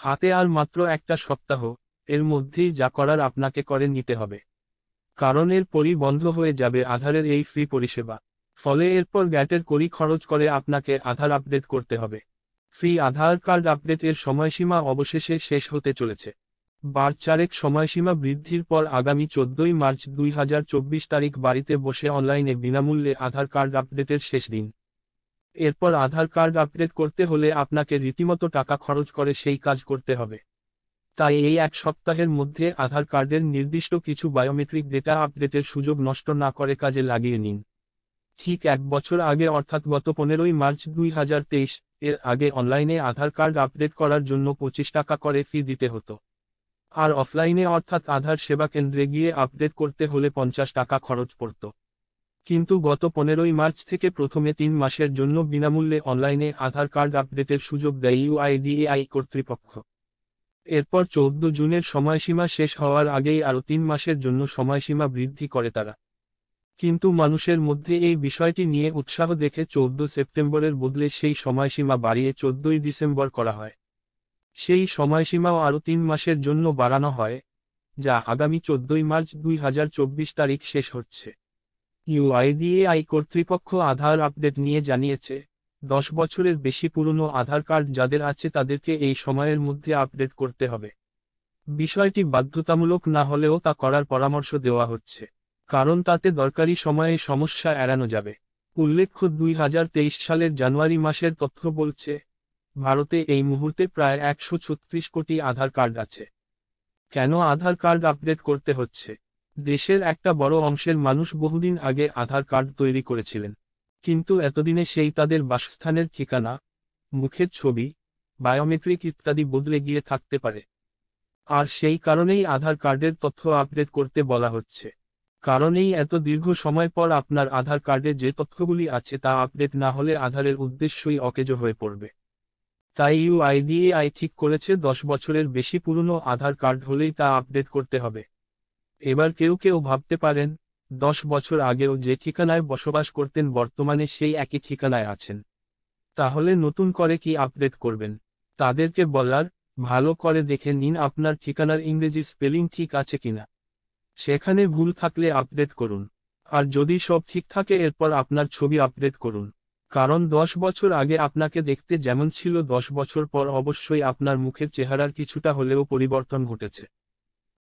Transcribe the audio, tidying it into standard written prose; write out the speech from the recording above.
হাতে আর মাত্র একটা সপ্তাহ, এর মধ্যেই যা করার আপনাকে করে নিতে হবে। কারণ এরপরই বন্ধ হয়ে যাবে আধারের এই ফ্রি পরিষেবা। ফলে এরপর গ্যাটের কড়ি খরচ করে আপনাকে আধার আপডেট করতে হবে। ফ্রি আধার কার্ড আপডেটের সময়সীমা অবশেষে শেষ হতে চলেছে। বার চারেক সময়সীমা বৃদ্ধির পর আগামী 14ই মার্চ 2024 তারিখ বাড়িতে বসে অনলাইনে বিনামূল্যে আধার কার্ড আপডেটের শেষ দিন। এরপর আধার কার্ড আপডেট করতে হলে আপনাকে রীতিমতো টাকা খরচ করে সেই কাজ করতে হবে। তাই এই এক সপ্তাহের মধ্যে আধার কার্ডের নির্দিষ্ট কিছু বায়োমেট্রিক ডেটা আপডেটের সুযোগ নষ্ট না করে কাজে লাগিয়ে নিন। ঠিক এক বছর আগে অর্থাৎ গত 15ই মার্চ 2023 এর আগে অনলাইনে আধার কার্ড আপডেট করার জন্য 25 টাকা করে ফি দিতে হতো। আর অফলাইনে অর্থাৎ আধার সেবা কেন্দ্রে গিয়ে আপডেট করতে হলে 50 টাকা খরচ পড়ত। কিন্তু গত 15ই মার্চ থেকে প্রথমে 3 মাসের জন্য বিনামূল্যে অনলাইনে আধার কার্ড আপডেটের সুযোগ দেয় ইউআইডিএআই কর্তৃপক্ষ। এরপর 14 জুনের সময়সীমা শেষ হওয়ার আগেই আরও 3 মাসের জন্য সময়সীমা বৃদ্ধি করে তারা। কিন্তু মানুষের মধ্যে এই বিষয়টি নিয়ে উৎসাহ দেখে 14 সেপ্টেম্বরের বদলে সেই সময়সীমা বাড়িয়ে 14ই ডিসেম্বর করা হয়। সেই সময়সীমাও আরও 3 মাসের জন্য বাড়ানো হয়, যা আগামী 14ই মার্চ 2024 তারিখ শেষ হচ্ছে। ইউআইডিএআই কর্তৃপক্ষ আধার আপডেট নিয়ে জানিয়েছে, 10 বছরের বেশি পুরনো আধার কার্ড যাদের আছে তাদেরকে এই সময়ের মধ্যে আপডেট করতে হবে। বিষয়টি বাধ্যতামূলক না হলেও তা করার পরামর্শ দেওয়া হচ্ছে, কারণ তাতে দরকারি সময়ে সমস্যা এড়ানো যাবে। উল্লেখ্য 2023 সালের জানুয়ারি মাসের তথ্য বলছে, ভারতে এই মুহূর্তে প্রায় 136 কোটি আধার কার্ড আছে। কেন আধার কার্ড আপডেট করতে হচ্ছে? দেশের একটা বড় অংশের মানুষ বহুদিন আগে আধার কার্ড তৈরি করেছিলেন, কিন্তু এতদিনে সেই তাদের বাসস্থানের ঠিকানা, মুখের ছবি, বায়োমেট্রিক ইত্যাদি বদলে গিয়ে থাকতে পারে। আর সেই কারণেই আধার কার্ডের তথ্য আপডেট করতে বলা হচ্ছে। কারণেই এত দীর্ঘ সময় পর আপনার আধার কার্ডে যে তথ্যগুলি আছে তা আপডেট না হলে আধারের উদ্দেশ্যই অকেজো হয়ে পড়বে। তাই ইউআইডিএআই ঠিক করেছে 10 বছরের বেশি পুরনো আধার কার্ড হলেই তা আপডেট করতে হবে। এবার কেউ কেউ ভাবতে পারেন, 10 বছর আগেও যে ঠিকানায় বসবাস করতেন বর্তমানে সেই একই ঠিকানায় আছেন, তাহলে নতুন করে কি আপডেট করবেন? তাদেরকে বলার, ভালো করে দেখে নিন আপনার ঠিকানার ইংরেজি স্পেলিং ঠিক আছে কিনা। সেখানে ভুল থাকলে আপডেট করুন। আর যদি সব ঠিক থাকে এরপর আপনার ছবি আপডেট করুন। কারণ 10 বছর আগে আপনাকে দেখতে যেমন ছিল 10 বছর পর অবশ্যই আপনার মুখের চেহারার কিছুটা হলেও পরিবর্তন ঘটেছে।